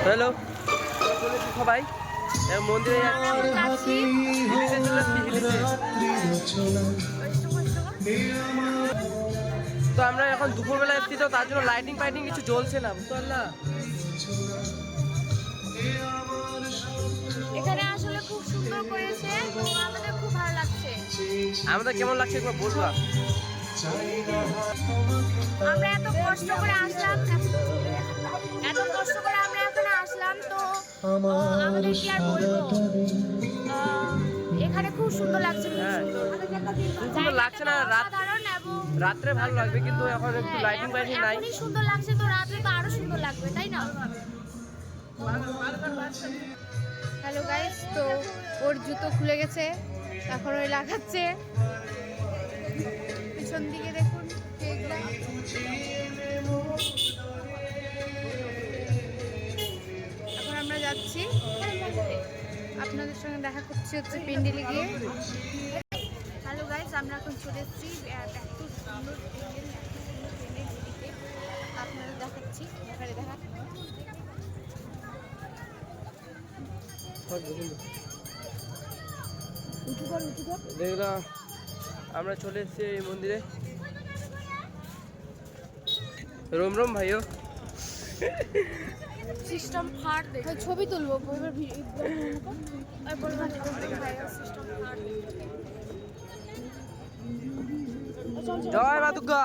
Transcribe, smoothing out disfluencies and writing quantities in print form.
Hello, চলেছি সবাই মন্দিরে যাচ্ছি। হিলিতে চলে আসছি, হিলিতে। তো আমরা এখন দুপুরবেলা এসেছি, তো তার জন্য লাইটিং ফাইটিং কিছু জ্বলছে না, বুঝতে পারলা? এখানে আসলে খুব সুন্দর করেছে, তো আমাদের খুব ভালো লাগছে। আমাদের কেমন লাগছে একবার বলবা? আমরা এত কষ্ট করে আসলাম, আমরা এখানে আসলাম, তো আমাদের কি আর বলবো, এখানে খুব সুন্দর লাগছে। হ্যাঁ, খুব সুন্দর লাগছে না? রাত্রে ভালো লাগবে, কিন্তু এখন একটু লাইটিং ফাইটিং নাই। এখনই সুন্দর লাগছে, তো রাত্রে তো আরো সুন্দর লাগবে, তাই না? হ্যালো গাইস, তো ওর জুতো খুলে গেছে, এখন ওই লাগাচ্ছে। পিছন দিকে দেখুন কেকটা। এখন আমরা যাচ্ছি, আপনাদের সঙ্গে দেখা করছি হচ্ছে পেন্ডেলে গিয়ে। হ্যালো গাইস, আমরা এখন চলে এসেছি এত সুন্দর পেন্ডেল, আপনাদের দেখাচ্ছি। দেখা দেখলাম আমরা চলে এসেছি এই মন্দিরে। রোম রোম ভাইও, সিস্টেম ফাট দেখে ছবি তুলবো। জয় মা দুর্গা।